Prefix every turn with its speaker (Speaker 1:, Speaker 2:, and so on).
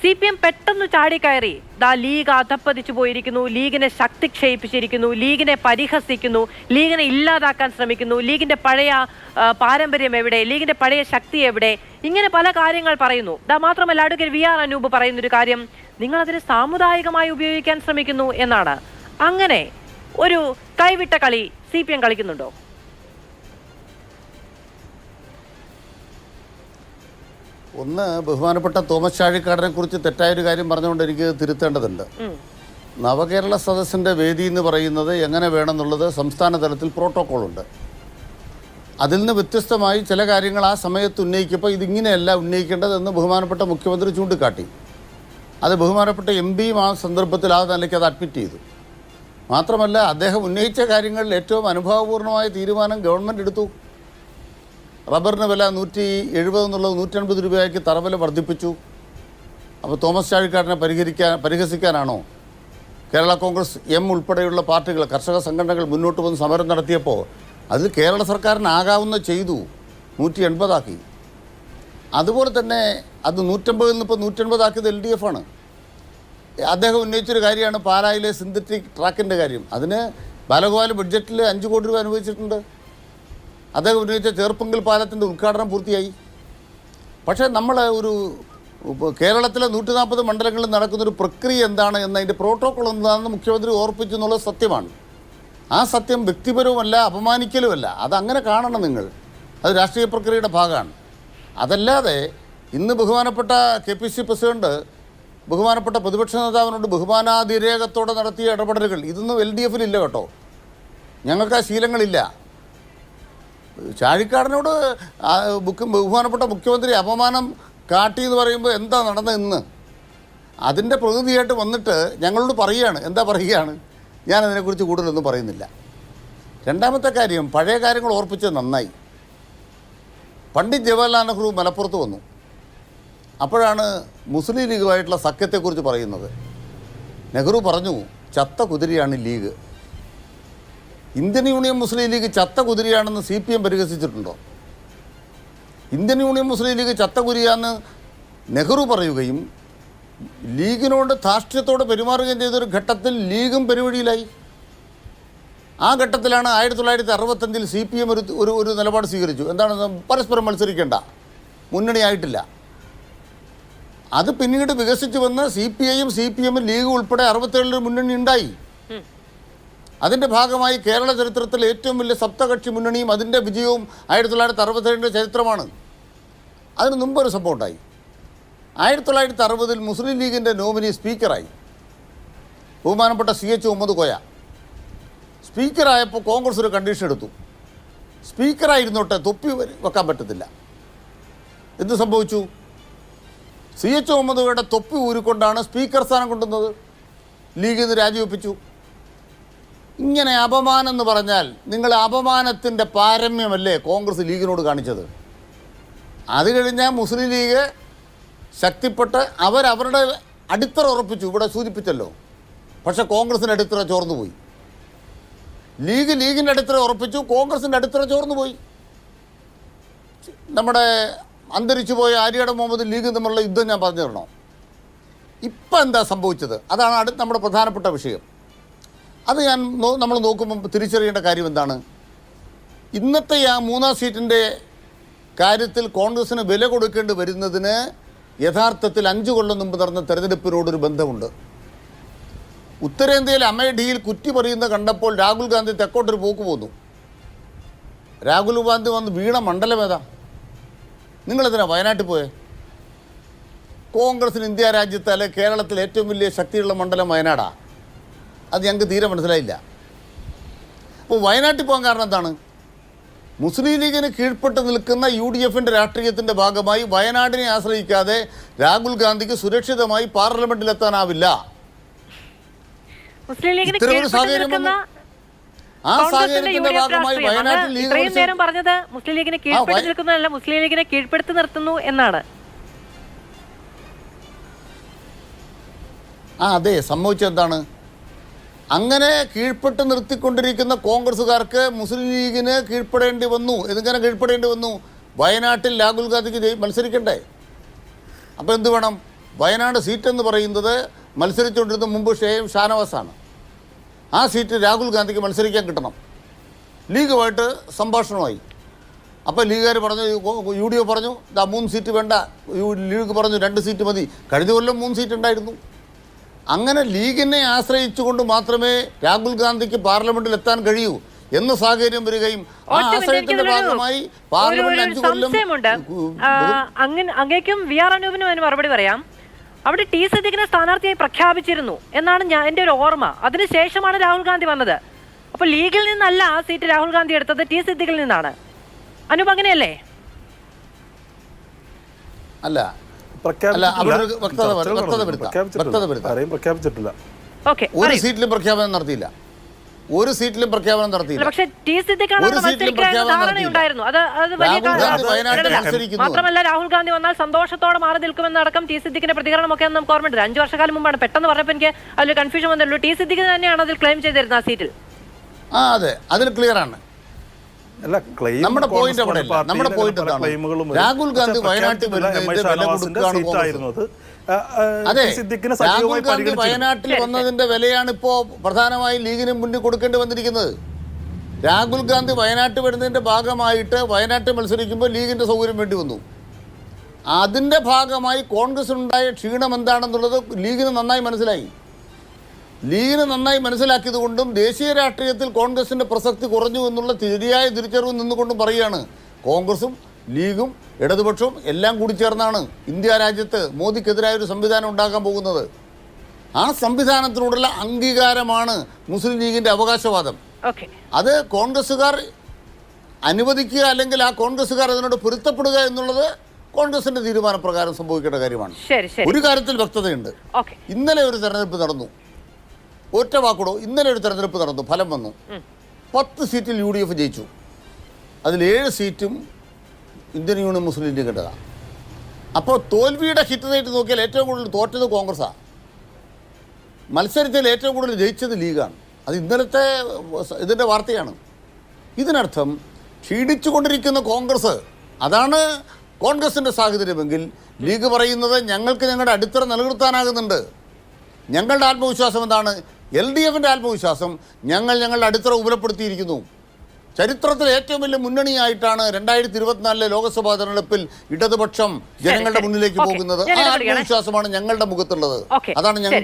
Speaker 1: CPM പെട്ടെന്ന് ചാടിക്കയറി league അധപ്പതിച്ചു പോയിരിക്കുന്നു, ലീഗിനെ ശക്തി ക്ഷയിപ്പിച്ചിരിക്കുന്നു, ലീഗിനെ പരിഹസിക്കുന്നു, ലീഗിനെ ഇല്ലാതാക്കാൻ ശ്രമിക്കുന്നു, ലീഗിന്റെ പഴയ പാരമ്പര്യം എവിടെ, ലീഗിന്റെ പഴയ ശക്തി എവിടെ, ഇങ്ങനെ പല കാര്യങ്ങൾ പറയുന്നു. മാത്രമല്ല അഡ്വക്കേറ്റ് VR അനൂപ് പറയുന്നൊരു കാര്യം, നിങ്ങളതിനെ സാമുദായികമായി ഉപയോഗിക്കാൻ ശ്രമിക്കുന്നു എന്നാണ്. അങ്ങനെ ഒരു കൈവിട്ട കളി CPM കളിക്കുന്നുണ്ടോ?
Speaker 2: ഒന്ന്, ബഹുമാനപ്പെട്ട തോമസ് ചാഴിക്കാടനെ കുറിച്ച് തെറ്റായൊരു കാര്യം പറഞ്ഞുകൊണ്ട് എനിക്ക് തിരുത്തേണ്ടതുണ്ട്. നവകേരള സദസ്സിൻ്റെ വേദി എന്ന് പറയുന്നത് എങ്ങനെ വേണമെന്നുള്ളത് സംസ്ഥാന തലത്തിൽ പ്രോട്ടോക്കോളുണ്ട്. അതിൽ നിന്ന് വ്യത്യസ്തമായി ചില കാര്യങ്ങൾ ആ സമയത്ത് ഉന്നയിക്കപ്പോൾ ഇതിങ്ങനെയല്ല ഉന്നയിക്കേണ്ടതെന്ന് ബഹുമാനപ്പെട്ട മുഖ്യമന്ത്രി ചൂണ്ടിക്കാട്ടി. അത് ബഹുമാനപ്പെട്ട MP ആ സന്ദർഭത്തിൽ ആ നിലയ്ക്ക് അത് അഡ്മിറ്റ് ചെയ്തു. മാത്രമല്ല, അദ്ദേഹം ഉന്നയിച്ച കാര്യങ്ങളിൽ ഏറ്റവും അനുഭവപൂർണ്ണമായ തീരുമാനം ഗവൺമെൻറ് എടുത്തു. റബ്ബറിന് വില 170 എന്നുള്ളത് 180 രൂപയാക്കി തറവില വർദ്ധിപ്പിച്ചു. അപ്പോൾ തോമസ് ചാഴിക്കാടനെ പരിഹസിക്കാനാണോ കേരള കോൺഗ്രസ് ഉൾപ്പെടെയുള്ള പാർട്ടികൾ, കർഷക സംഘടനകൾ മുന്നോട്ട് വന്ന് സമരം നടത്തിയപ്പോൾ അതിൽ കേരള സർക്കാരിനാകാവുന്ന ചെയ്തു, 180 ആക്കി. അതുപോലെ തന്നെ അത് 150 ഇപ്പോൾ 180 ആക്കിയത് LDF ആണ്. അദ്ദേഹം ഉന്നയിച്ചൊരു കാര്യമാണ് പാലായിലെ സിന്തറ്റിക് ട്രാക്കിൻ്റെ കാര്യം. അതിന് ബാലഗോപാൽ ബഡ്ജറ്റിൽ 5 കോടി രൂപ അനുവദിച്ചിട്ടുണ്ട്. അദ്ദേഹം ഉന്നയിച്ച ചേർപ്പങ്കൽ പാലത്തിൻ്റെ ഉദ്ഘാടനം പൂർത്തിയായി. പക്ഷേ നമ്മൾ കേരളത്തിലെ 140 മണ്ഡലങ്ങളിൽ നടക്കുന്നൊരു പ്രക്രിയ എന്താണ് എന്നതിൻ്റെ പ്രോട്ടോക്കോൾ എന്താണെന്ന് മുഖ്യമന്ത്രി ഓർപ്പിച്ചു എന്നുള്ളത് സത്യമാണ്. ആ സത്യം വ്യക്തിപരവുമല്ല, അപമാനിക്കലുമല്ല. അതങ്ങനെ കാണണം നിങ്ങൾ. അത് രാഷ്ട്രീയ പ്രക്രിയയുടെ ഭാഗമാണ്. അതല്ലാതെ ഇന്ന് ബഹുമാനപ്പെട്ട KPC പ്രസിഡന്റ് ബഹുമാനപ്പെട്ട പ്രതിപക്ഷ നേതാവിനോട് ബഹുമാനാതിരേകത്തോടെ നടത്തിയ ഇടപെടലുകൾ ഇതൊന്നും LDF-ലില്ല കേട്ടോ. ഞങ്ങൾക്ക് ആ ശീലങ്ങളില്ല. ചാഴിക്കാടനോട് ബഹുമാനപ്പെട്ട മുഖ്യമന്ത്രി അപമാനം കാട്ടി എന്ന് പറയുമ്പോൾ എന്താ നടന്നതെന്ന് അതിൻ്റെ പ്രതിനിധിയായിട്ട് വന്നിട്ട് ഞങ്ങളോട് പറയുകയാണ്. എന്താ പറയുകയാണ്? ഞാനതിനെക്കുറിച്ച് കൂടുതലൊന്നും പറയുന്നില്ല. രണ്ടാമത്തെ കാര്യം, പഴയ കാര്യങ്ങൾ ഓർപ്പിച്ചത് നന്നായി. പണ്ഡിറ്റ് ജവഹർലാൽ നെഹ്റു മലപ്പുറത്ത് വന്നു. അപ്പോഴാണ് മുസ്ലിം ലീഗുമായിട്ടുള്ള സഖ്യത്തെക്കുറിച്ച് പറയുന്നത്. നെഹ്റു പറഞ്ഞു, ചത്ത കുതിരയാണ് ലീഗ്. ഇന്ത്യൻ യൂണിയൻ മുസ്ലിം ലീഗ് ചത്ത കുതിരയാണെന്ന് CPM പരിഹസിച്ചിട്ടുണ്ടോ? ഇന്ത്യൻ യൂണിയൻ മുസ്ലിം ലീഗ് ചത്ത കുതിരയാണെന്ന് നെഹ്റു പറയുകയും ലീഗിനോട് ധാർഷ്ട്യത്തോടെ പെരുമാറുകയും ചെയ്തൊരു ഘട്ടത്തിൽ ലീഗും പെരുവഴിയിലായി. ആ ഘട്ടത്തിലാണ് 1965 CPM ഒരു നിലപാട് സ്വീകരിച്ചു. എന്താണ്? പരസ്പരം മത്സരിക്കേണ്ട, മുന്നണിയായിട്ടില്ല. അത് പിന്നീട് വികസിച്ചു വന്ന് CPIയും CPM-ഉം ലീഗ് ഉൾപ്പെടെ 67 മുന്നണി ഉണ്ടായി. അതിൻ്റെ ഭാഗമായി കേരള ചരിത്രത്തിൽ ഏറ്റവും വലിയ സപ്തകക്ഷി മുന്നണിയും അതിൻ്റെ വിജയവും 1967 ചരിത്രമാണ്. അതിന് മുമ്പൊരു സംഭവം ഉണ്ടായി. 1960 മുസ്ലിം ലീഗിൻ്റെ നോമിനി സ്പീക്കറായി ബഹുമാനപ്പെട്ട CH മുഹമ്മദ് കോയ. സ്പീക്കറായപ്പോൾ കോൺഗ്രസ് ഒരു കണ്ടീഷൻ എടുത്തു, സ്പീക്കറായിരുന്നോട്ടെ, തൊപ്പി വെക്കാൻ പറ്റത്തില്ല. എന്ത് സംഭവിച്ചു? CH മുഹമ്മദ് കോയയുടെ തൊപ്പി ഊരിക്കൊണ്ടാണ് സ്പീക്കർ സ്ഥാനം കൊണ്ടുവന്നത്. ലീഗിൽ നിന്ന് രാജിവെപ്പിച്ചു. ഇങ്ങനെ അപമാനം എന്ന് പറഞ്ഞാൽ നിങ്ങൾ അപമാനത്തിൻ്റെ പാരമ്യമല്ലേ കോൺഗ്രസ് ലീഗിനോട് കാണിച്ചത്? അത് കഴിഞ്ഞാൽ മുസ്ലിം ലീഗ് ശക്തിപ്പെട്ട് അവരവരുടെ അടിത്തറ ഉറപ്പിച്ചു, ഇവിടെ സൂചിപ്പിച്ചല്ലോ. പക്ഷേ കോൺഗ്രസിൻ്റെ അടിത്തറ ചോർന്നുപോയി. ലീഗിൻ്റെ അടിത്തറ ഉറപ്പിച്ചു, കോൺഗ്രസിൻ്റെ അടിത്തറ ചോർന്നുപോയി. നമ്മുടെ അന്തരിച്ചു പോയ ആര്യാടൻ മുഹമ്മദ് ലീഗ് തമ്മിലുള്ള യുദ്ധം ഞാൻ പറഞ്ഞു തരണോ? ഇപ്പം എന്താ സംഭവിച്ചത്? അതാണ് നമ്മുടെ പ്രധാനപ്പെട്ട വിഷയം. അത് നമ്മൾ നോക്കുമ്പോൾ തിരിച്ചറിയേണ്ട കാര്യം എന്താണ്? ഇന്നത്തെ ആ 3-ാം സീറ്റിൻ്റെ കാര്യത്തിൽ കോൺഗ്രസ്സിന് വില കൊടുക്കേണ്ടി വരുന്നതിന് യഥാർത്ഥത്തിൽ 5 കൊല്ലം മുമ്പ് നടന്ന തെരഞ്ഞെടുപ്പിനോടൊരു ബന്ധമുണ്ട്. ഉത്തരേന്ത്യയിൽ അമേഠിയിൽ കുറ്റി പറയുന്നത് കണ്ടപ്പോൾ രാഹുൽ ഗാന്ധി തെക്കോട്ടൊരു പോക്ക് പോന്നു. രാഹുൽ ഗാന്ധി വന്ന് വീണ മണ്ഡലം ഏതാ? നിങ്ങളെന്തിനാ വയനാട്ടിൽ പോയേ? കോൺഗ്രസ്സിന് ഇന്ത്യ രാജ്യത്താലെ കേരളത്തിൽ ഏറ്റവും വലിയ ശക്തിയുള്ള മണ്ഡലം വയനാടാണ്. അത് ഞങ്ങൾക്ക് തീരെ മനസ്സിലായില്ല. അപ്പോൾ വയനാട്ടിൽ പോകാൻ കാരണം എന്താണ്? മുസ്ലിം ലീഗിന് കീഴ്പ്പെട്ട് നിൽക്കുന്ന UDF-ൻ്റെ രാഷ്ട്രീയത്തിൻ്റെ ഭാഗമായി വയനാടിനെ ആശ്രയിക്കാതെ രാഹുൽ ഗാന്ധിക്ക് സുരക്ഷിതമായി പാർലമെന്റിലെത്താനാവില്ല. ഇത്തരമൊരു സാഹചര്യം ആ സാഹചര്യത്തിന്റെ ഭാഗമായി വയനാട്ടിൽ
Speaker 1: ലീഗ് പറഞ്ഞത് മുസ്ലിം ലീഗിനെ കീഴ്പ്പെടുത്തി നിൽക്കുന്നതല്ല, മുസ്ലിം ലീഗിനെ കീഴ്പ്പെടുത്തി നിർത്തുന്നു എന്നാണ്.
Speaker 2: അതെ, സംഭവിച്ചെന്താണ്? അങ്ങനെ കീഴ്പ്പെട്ട് നിർത്തിക്കൊണ്ടിരിക്കുന്ന കോൺഗ്രസ്സുകാർക്ക് മുസ്ലിം ലീഗിന് കീഴ്പ്പെടേണ്ടി വന്നു. എങ്ങനെ കീഴ്പ്പെടേണ്ടി വന്നു? വയനാട്ടിൽ രാഹുൽ ഗാന്ധിക്ക് മത്സരിക്കണ്ടേ? അപ്പോൾ എന്ത് വേണം? വയനാട് സീറ്റ് എന്ന് പറയുന്നത് മത്സരിച്ചുകൊണ്ടിരുന്ന മുമ്പ് ഷാനവാസാണ്. ആ സീറ്റ് രാഹുൽ ഗാന്ധിക്ക് മത്സരിക്കാൻ കിട്ടണം. ലീഗുമായിട്ട് സംഭാഷണമായി. അപ്പോൾ ലീഗുകാർ പറഞ്ഞു, UDF പറഞ്ഞു 3 സീറ്റ് വേണ്ട, ലീഗ് പറഞ്ഞു 2 സീറ്റ് മതി. കഴിഞ്ഞ കൊല്ലം 3 സീറ്റ് ഉണ്ടായിരുന്നു. അങ്ങനെ ലീഗിനെ ആശ്രയിച്ചുകൊണ്ട് മാത്രമേ രാഹുൽ ഗാന്ധിക്ക് പാർലമെന്റിൽ എത്താൻ കഴിയൂ എന്ന സാഹചര്യം വരികയും ആ ആശ്രയത്തിന്റെ ഭാഗമായി പാർലമെന്റിൽ 5 കൊല്ലം
Speaker 1: അങ്ങേക്കും VR അനൂപിനും അതിന് മറുപടി പറയാം. അവിടെ ടി സിദ്ദിഖിനെ സ്ഥാനാർത്ഥിയായി പ്രഖ്യാപിച്ചിരുന്നു എന്നാണ് എൻ്റെ ഒരു ഓർമ്മ. അതിനുശേഷമാണ് രാഹുൽ ഗാന്ധി വന്നത്. അപ്പോൾ ലീഗിൽ നിന്നല്ല ആ സീറ്റ് രാഹുൽ ഗാന്ധി എടുത്തത്, ടി സിദ്ദിഖിൽ നിന്നാണ്. അനൂപ് അങ്ങനെയല്ലേ?
Speaker 2: അല്ല,
Speaker 3: പ്രഖ്യാപിച്ചിട്ടില്ല.
Speaker 2: ഒരു സീറ്റിലും പ്രഖ്യാപനം നടത്തിയില്ല. ഒരു സീറ്റിലും പ്രഖ്യാപനം നടത്തിയില്ല.
Speaker 1: പക്ഷേ ടി സിദ്ദിഖാണ് ധാരണയുണ്ടായിരുന്നു. മാത്രമല്ല രാഹുൽ ഗാന്ധി വന്നാൽ സന്തോഷത്തോടെ മാറി നിൽക്കുമെന്നടക്കം ടി സിദ്ദിഖിന്റെ പ്രതികരണമൊക്കെ നമുക്ക് ഓർമ്മയുണ്ട്. 5 വർഷക്കാലം മുമ്പാണ്. പെട്ടെന്ന് പറഞ്ഞപ്പോൾ എനിക്ക് അതിൽ കൺഫ്യൂഷൻ വന്നുള്ളൂ. ടി സിദ്ദിഖ് തന്നെയാണ് അതിൽ ക്ലെയിം ചെയ്തിരുന്നത് ആ സീറ്റിൽ.
Speaker 2: അതെ, അതിൽ ക്ലിയർ ആണ്. നമ്മുടെ പോയിന്റ് അവിടെ അല്ല. നമ്മുടെ പോയിന്റ് എന്താണ്? രാഹുൽ ഗാന്ധി വയനാട്ടിൽ വരുന്നതിന്റെ വില കൊടുക്കുകയാണ് കോൺഗ്രസ്. അതെ, രാഹുൽ ഗാന്ധി വയനാട്ടിൽ വന്നതിന്റെ വിലയാണ് ഇപ്പോ പ്രധാനമായും ലീഗിന് മുന്നിൽ കൊടുക്കേണ്ടി വന്നിരിക്കുന്നത്. രാഹുൽ ഗാന്ധി വയനാട്ടിൽ വരുന്നതിന്റെ ഭാഗമായിട്ട് വയനാട്ടിൽ മത്സരിക്കുമ്പോൾ ലീഗിന്റെ സൗകര്യം വേണ്ടി വന്നു. അതിന്റെ ഭാഗമായി കോൺഗ്രസിനുണ്ടായ ക്ഷീണം എന്താണെന്നുള്ളത് ലീഗിന് നന്നായി മനസ്സിലായി. ലീഗിന് നന്നായി മനസ്സിലാക്കിയത് കൊണ്ടും ദേശീയ രാഷ്ട്രീയത്തിൽ കോൺഗ്രസിന്റെ പ്രസക്തി കുറഞ്ഞു എന്നുള്ള ശരിയായ തിരിച്ചറിവ് നിന്നുകൊണ്ടും പറയുകയാണ്, കോൺഗ്രസും ലീഗും ഇടതുപക്ഷവും എല്ലാം കൂടി ചേർന്നാണ് ഇന്ത്യ രാജ്യത്ത് മോദിക്കെതിരായ ഒരു സംവിധാനം ഉണ്ടാക്കാൻ പോകുന്നത്. ആ സംവിധാനത്തിനോടുള്ള അംഗീകാരമാണ് മുസ്ലിം ലീഗിന്റെ അവകാശവാദം. അത് കോൺഗ്രസ്സുകാർ അനുവദിക്കുക അല്ലെങ്കിൽ ആ കോൺഗ്രസ്സുകാർ അതിനോട് പൊരുത്തപ്പെടുക എന്നുള്ളത് കോൺഗ്രസിന്റെ തീരുമാനപ്രകാരം സംഭവിക്കേണ്ട കാര്യമാണ്. ഒരു കാര്യത്തിൽ വ്യക്തതയുണ്ട്. ഇന്നലെ ഒരു തെരഞ്ഞെടുപ്പ് നടന്നു. ഒറ്റ വാക്കുടോ, ഇന്നലെ ഒരു തെരഞ്ഞെടുപ്പ് നടന്നു, ഫലം വന്നു. 10 സീറ്റിൽ UDF ജയിച്ചു. അതിൽ 7 സീറ്റും ഇന്ത്യൻ യൂണിയൻ മുസ്ലിം ലീഗിൻ്റെതാണ്. അപ്പോൾ തോൽവിയുടെ ഹിറ്റ് റേറ്റ് നോക്കിയാൽ ഏറ്റവും കൂടുതൽ തോറ്റത് കോൺഗ്രസ്സാണ്. മത്സരത്തിൽ ഏറ്റവും കൂടുതൽ ജയിച്ചത് ലീഗാണ്. അത് ഇന്നലത്തെ ഇതിൻ്റെ വാർത്തയാണ്. ഇതിനർത്ഥം ക്ഷീണിച്ചുകൊണ്ടിരിക്കുന്ന കോൺഗ്രസ്, അതാണ് കോൺഗ്രസിൻ്റെ സാഹചര്യമെങ്കിൽ ലീഗ് പറയുന്നത് ഞങ്ങൾക്ക് ഞങ്ങളുടെ അടിത്തറ നിലനിർത്താനാകുന്നുണ്ട്. ഞങ്ങളുടെ ആത്മവിശ്വാസം എന്താണ്? LDFിൻ്റെ ആത്മവിശ്വാസം ഞങ്ങളുടെ അടിത്തറ ഉപലപ്പെടുത്തിയിരിക്കുന്നു. ചരിത്രത്തിൽ ഏറ്റവും വലിയ മുന്നണിയായിട്ടാണ് 2024 ലോക്സഭാ തെരഞ്ഞെടുപ്പിൽ ഇടതുപക്ഷം ജനങ്ങളുടെ മുന്നിലേക്ക് പോകുന്നത്. ആ ആത്മവിശ്വാസമാണ് ഞങ്ങളുടെ മുഖത്തുള്ളത്. അതാണ് ഞങ്ങൾക്ക്